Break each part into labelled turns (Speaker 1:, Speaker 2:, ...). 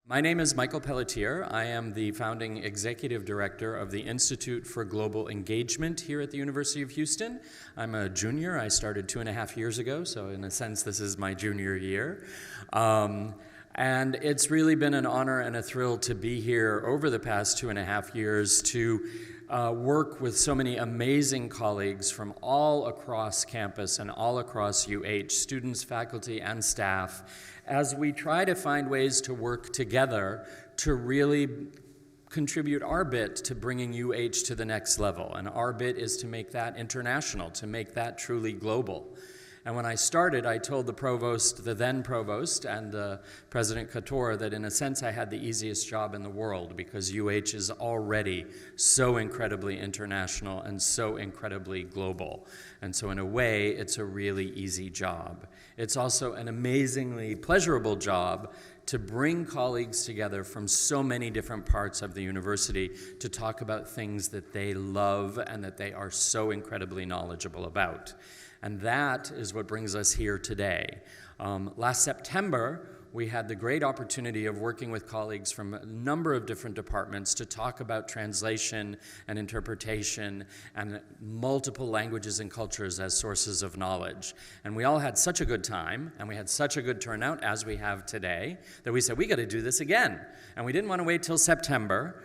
Speaker 1: My name is Michael Pelletier. I am the founding executive director of the Institute for Global Engagement here at the University of Houston. I'm a junior. I started 2.5 years ago, so in a sense this is my junior year. And it's really been an honor and a thrill to be here over the past 2.5 years to work with so many amazing colleagues from all across campus and all across UH, students, faculty, and staff, as we try to find ways to work together to really contribute our bit to bringing UH to the next level. And our bit is to make that international, to make that truly global. And when I started, I told the provost, the then provost, and President Couture that in a sense I had the easiest job in the world because UH is already so incredibly international and so incredibly global. And so in a way, it's a really easy job. It's also an amazingly pleasurable job to bring colleagues together from so many different parts of the university to talk about things that they love and that they are so incredibly knowledgeable about. And that is what brings us here today. Last September, we had the great opportunity of working with colleagues from a number of different departments to talk about translation and interpretation and multiple languages and cultures as sources of knowledge. And we all had such a good time, and we had such a good turnout, as we have today, that we said, we got to do this again. And we didn't want to wait till September.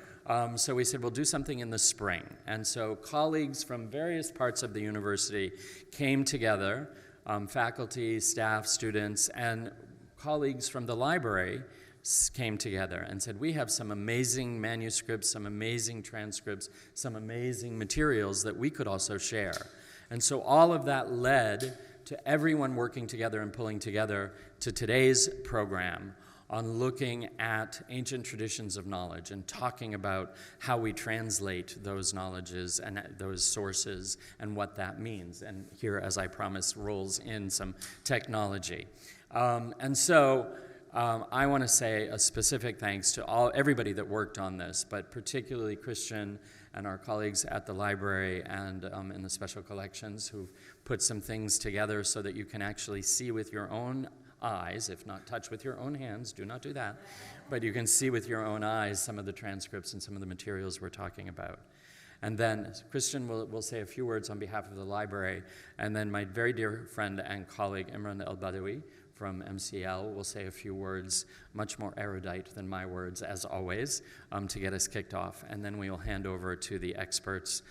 Speaker 1: So we said, we'll do something in the spring. And so colleagues from various parts of the university came together, faculty, staff, students, and colleagues from the library came together and said, we have some amazing manuscripts, some amazing transcripts, some amazing materials that we could also share. And so all of that led to everyone working together and pulling together to today's program on looking at ancient traditions of knowledge and talking about how we translate those knowledges and those sources and what that means. And here, as I promised, rolls in some technology. And so I want to say a specific thanks to everybody that worked on this, but particularly Christian and our colleagues at the library and in the special collections who've put some things together so that you can actually see with your own eyes, if not touch with your own hands, do not do that, but you can see with your own eyes some of the transcripts and some of the materials we're talking about. And then Christian will say a few words on behalf of the library, and then my very dear friend and colleague Emran El-Badawi from MCL will say a few words, much more erudite than my words, as always, to get us kicked off. And then we will hand over to the experts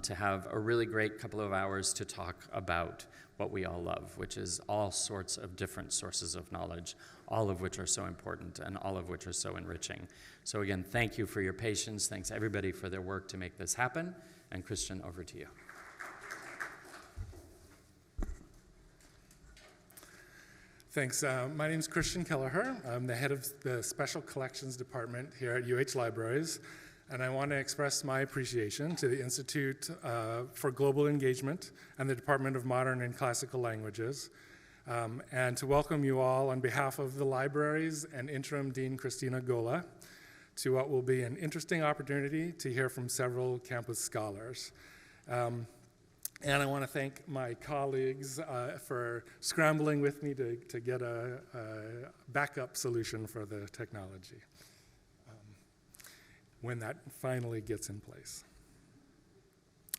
Speaker 1: to have a really great couple of hours to talk about what we all love, which is all sorts of different sources of knowledge, all of which are so important and all of which are so enriching. So again, thank you for your patience. Thanks everybody for their work to make this happen. And Christian, over to you.
Speaker 2: Thanks. My name is Christian Kelleher. I'm the head of the Special Collections Department here at UH Libraries, and I want to express my appreciation to the Institute for Global Engagement and the Department of Modern and Classical Languages, and to welcome you all on behalf of the libraries and Interim Dean Christina Gola to what will be an interesting opportunity to hear from several campus scholars. And I want to thank my colleagues for scrambling with me to get a backup solution for the technology when that finally gets in place.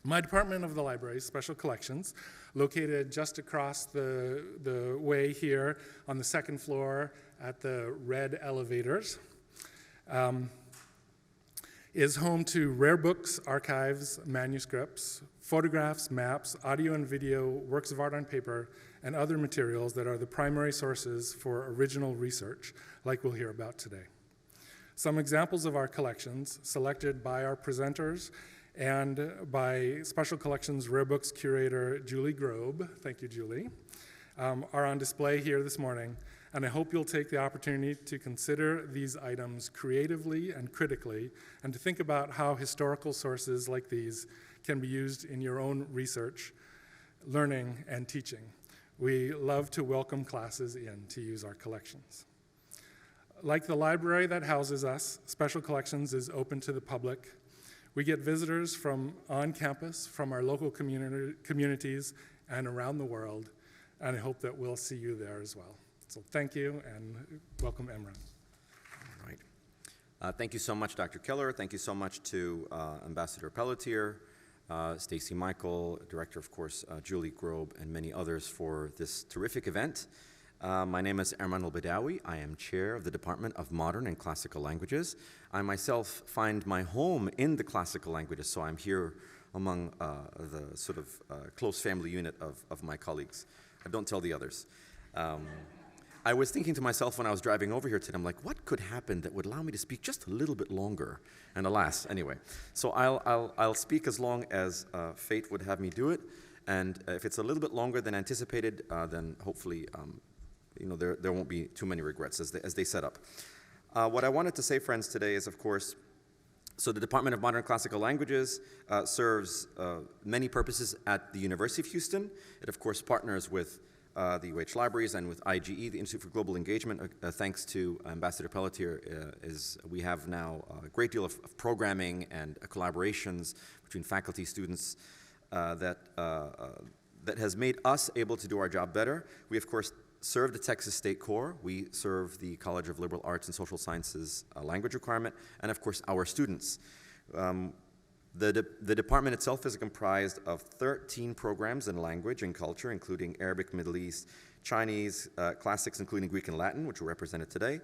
Speaker 2: My department of the library, Special Collections, located just across the way here on the second floor at the red elevators, is home to rare books, archives, manuscripts, photographs, maps, audio and video, works of art on paper, and other materials that are the primary sources for original research, like we'll hear about today. Some examples of our collections, selected by our presenters and by Special Collections Rare Books curator Julie Grobe, thank you, Julie, are on display here this morning, and I hope you'll take the opportunity to consider these items creatively and critically, and to think about how historical sources like these can be used in your own research, learning, and teaching. We love to welcome classes in to use our collections. Like the library that houses us, Special Collections is open to the public. We get visitors from on campus, from our local communities, and around the world, and I hope that we'll see you there as well. So thank you, and welcome, Emran.
Speaker 3: All right. Thank you so much, Dr. Kelleher. Thank you so much to Ambassador Pelletier, Stacy Michael, Director, of course, Julie Grobe, and many others for this terrific event. My name is Emran El-Badawi. I am Chair of the Department of Modern and Classical Languages. I myself find my home in the classical languages, so I'm here among the sort of close family unit of my colleagues. Don't tell the others. I was thinking to myself when I was driving over here today, I'm like, what could happen that would allow me to speak just a little bit longer? And alas, anyway. So I'll speak as long as fate would have me do it. And if it's a little bit longer than anticipated, then hopefully there won't be too many regrets as they set up. What I wanted to say, friends, today is, of course, so the Department of Modern Classical Languages serves many purposes at the University of Houston. It, of course, partners with the UH Libraries and with IGE, the Institute for Global Engagement. Thanks to Ambassador Pelletier, we have now a great deal of programming and collaborations between faculty, students that has made us able to do our job better. We, of course, serve the Texas State Core. We serve the College of Liberal Arts and Social Sciences language requirement, and of course our students. The department itself is comprised of 13 programs in language and culture, including Arabic, Middle East, Chinese, classics including Greek and Latin, which are represented today,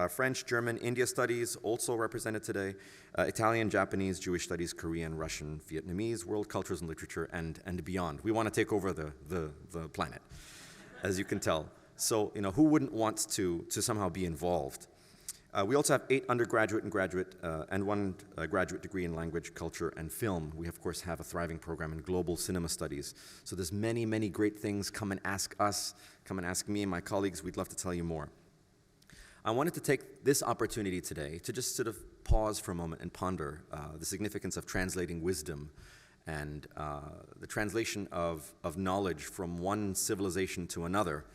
Speaker 3: French, German, India studies, also represented today, Italian, Japanese, Jewish studies, Korean, Russian, Vietnamese, world cultures and literature, and beyond. We want to take over the planet, as you can tell. So, who wouldn't want to somehow be involved? We also have 8 undergraduate and graduate and 1 graduate degree in language, culture, and film. We, of course, have a thriving program in global cinema studies. So there's many, many great things. Come and ask us. Come and ask me and my colleagues. We'd love to tell you more. I wanted to take this opportunity today to just sort of pause for a moment and ponder the significance of translating wisdom and the translation of knowledge from one civilization to another.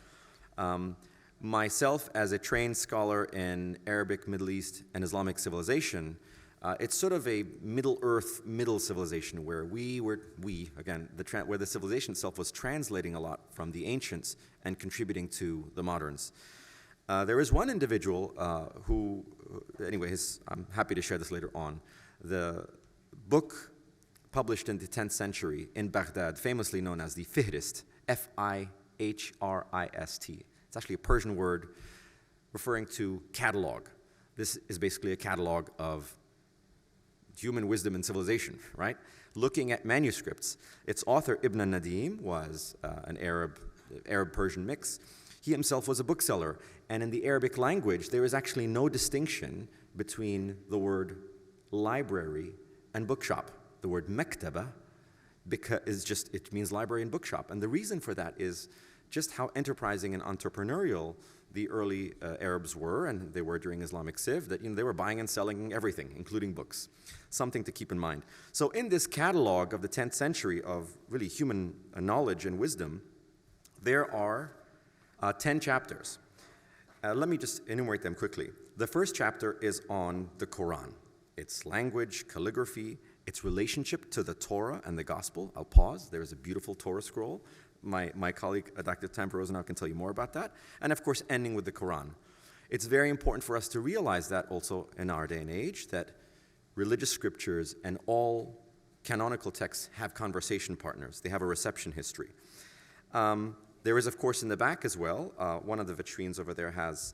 Speaker 3: Myself, as a trained scholar in Arabic, Middle East, and Islamic civilization, it's sort of a Middle Earth, middle civilization where where the civilization itself was translating a lot from the ancients and contributing to the moderns. There is one individual I'm happy to share this later on. The book published in the 10th century in Baghdad, famously known as the Fihrist, F-I-H-R-I-S-T. It's actually a Persian word referring to catalog. This is basically a catalog of human wisdom and civilization, right? Looking at manuscripts. Its author, Ibn Nadim, was an Arab-Persian mix. He himself was a bookseller, and in the Arabic language, there is actually no distinction between the word library and bookshop. The word mektaba it means library and bookshop, and the reason for that is just how enterprising and entrepreneurial the early Arabs were, and they were during Islamic Civ, that they were buying and selling everything, including books. Something to keep in mind. So in this catalog of the 10th century of really human knowledge and wisdom, there are 10 chapters. Let me just enumerate them quickly. The first chapter is on the Quran, its language, calligraphy, its relationship to the Torah and the Gospel. I'll pause. There's a beautiful Torah scroll. My colleague, Dr. Tamper Rosenau, can tell you more about that. And of course, ending with the Quran. It's very important for us to realize that also in our day and age, that religious scriptures and all canonical texts have conversation partners. They have a reception history. There is, of course, in the back as well, one of the vitrines over there has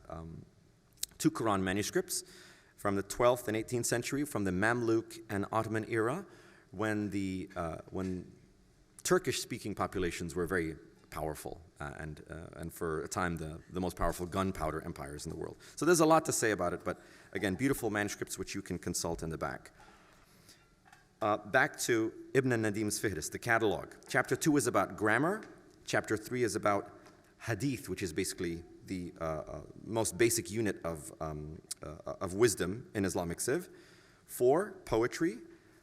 Speaker 3: 2 Quran manuscripts from the 12th and 18th century, from the Mamluk and Ottoman era, when Turkish-speaking populations were very powerful, and for a time the most powerful gunpowder empires in the world. So there's a lot to say about it, but again, beautiful manuscripts which you can consult in the back. Back to Ibn Nadim's Fihrist, the catalog. Chapter 2 is about grammar. Chapter 3 is about hadith, which is basically the most basic unit of wisdom in Islamic Civ. 4, poetry.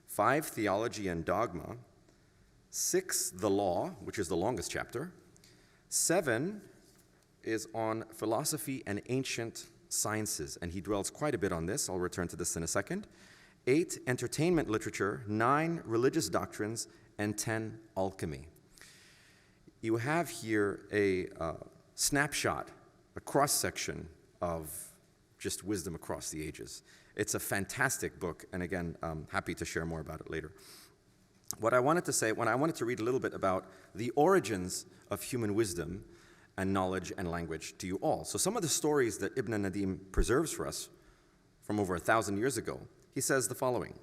Speaker 3: 5, theology and dogma. 6, the law, which is the longest chapter. 7 is on philosophy and ancient sciences, and he dwells quite a bit on this. I'll return to this in a second. 8, entertainment literature. 9, religious doctrines. And 10, alchemy. You have here a snapshot, a cross-section of just wisdom across the ages. It's a fantastic book, and again, happy to share more about it later. What I wanted to say, when I wanted to read a little bit about the origins of human wisdom and knowledge and language to you all. So some of the stories that Ibn Nadim preserves for us from over 1,000 years ago, he says the following: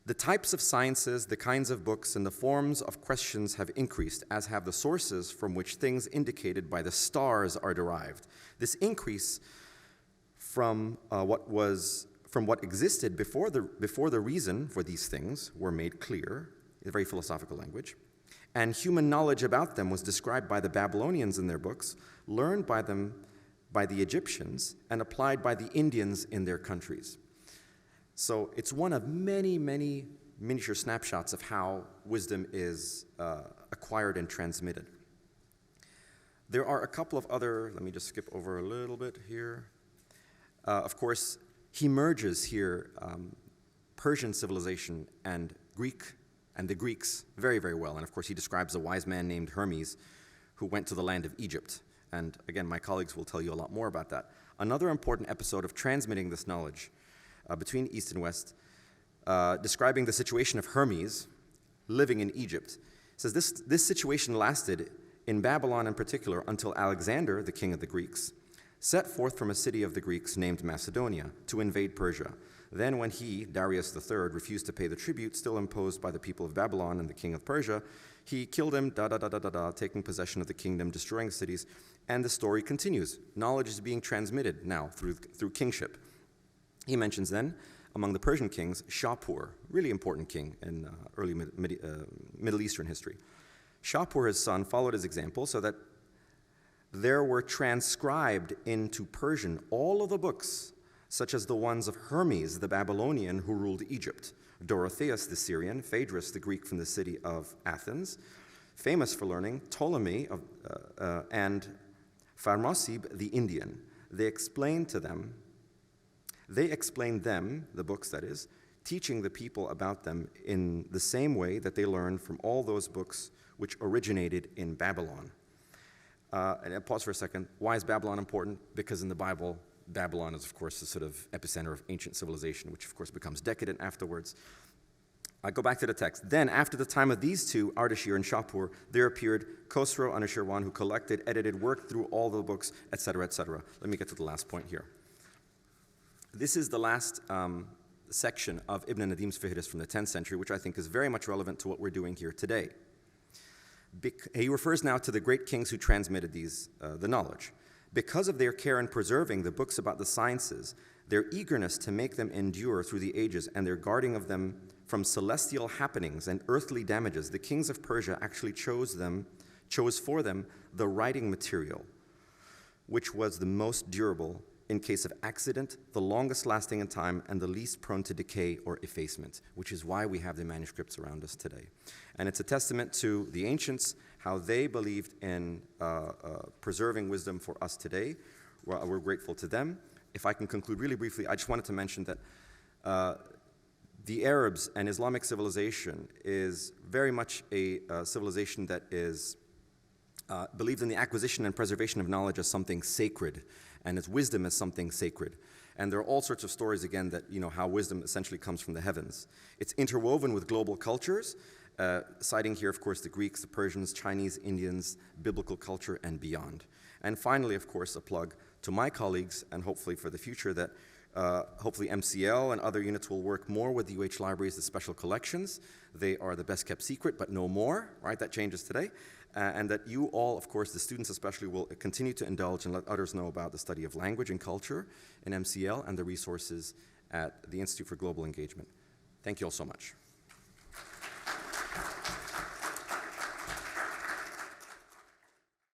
Speaker 3: the types of sciences, the kinds of books, and the forms of questions have increased, as have the sources from which things indicated by the stars are derived. This increase from what existed before the reason for these things were made clear, in very philosophical language, and human knowledge about them was described by the Babylonians in their books, learned by them by the Egyptians, and applied by the Indians in their countries. So it's one of many, many miniature snapshots of how wisdom is acquired and transmitted. There are a couple of other, let me just skip over a little bit here. Of course, he merges here Persian civilization and the Greeks very, very well. And of course, he describes a wise man named Hermes who went to the land of Egypt. And again, my colleagues will tell you a lot more about that. Another important episode of transmitting this knowledge between East and West, describing the situation of Hermes living in Egypt. It says this situation lasted in Babylon in particular until Alexander, the king of the Greeks, set forth from a city of the Greeks named Macedonia to invade Persia. Then when he, Darius III, refused to pay the tribute still imposed by the people of Babylon and the king of Persia, he killed him, taking possession of the kingdom, destroying cities, and the story continues. Knowledge is being transmitted now through kingship. He mentions then, among the Persian kings, Shapur, really important king in early Middle Eastern history. Shapur, his son, followed his example so that there were transcribed into Persian all of the books, such as the ones of Hermes, the Babylonian who ruled Egypt, Dorotheus the Syrian, Phaedrus the Greek from the city of Athens, famous for learning, Ptolemy and Pharmasib the Indian. They explained them, the books that is, teaching the people about them in the same way that they learned from all those books which originated in Babylon. And I'll pause for a second. Why is Babylon important? Because in the Bible, Babylon is, of course, the sort of epicenter of ancient civilization, which, of course, becomes decadent afterwards. I go back to the text. Then, after the time of these two, Ardashir and Shapur, there appeared Khosrow Anushirwan, who collected, edited, worked through all the books, etc., etc. Let me get to the last point here. This is the last section of Ibn Nadim's Fihris from the 10th century, which I think is very much relevant to what we're doing here today. He refers now to the great kings who transmitted the knowledge. Because of their care in preserving the books about the sciences, their eagerness to make them endure through the ages, and their guarding of them from celestial happenings and earthly damages, the kings of Persia actually chose for them the writing material, which was the most durable in case of accident, the longest lasting in time, and the least prone to decay or effacement, which is why we have the manuscripts around us today. And it's a testament to the ancients, how they believed in preserving wisdom for us today. We're grateful to them. If I can conclude really briefly, I just wanted to mention that the Arabs and Islamic civilization is very much a civilization that is believes in the acquisition and preservation of knowledge as something sacred, and its wisdom as something sacred. And there are all sorts of stories, again, that, how wisdom essentially comes from the heavens. It's interwoven with global cultures, citing here, of course, the Greeks, the Persians, Chinese, Indians, biblical culture, and beyond. And finally, of course, a plug to my colleagues, and hopefully for the future, that hopefully MCL and other units will work more with the UH libraries, the special collections. They are the best kept secret, but no more, right? That changes today. And that you all, of course, the students especially, will continue to indulge and let others know about the study of language and culture in MCL and the resources at the Institute for Global Engagement. Thank you all so much.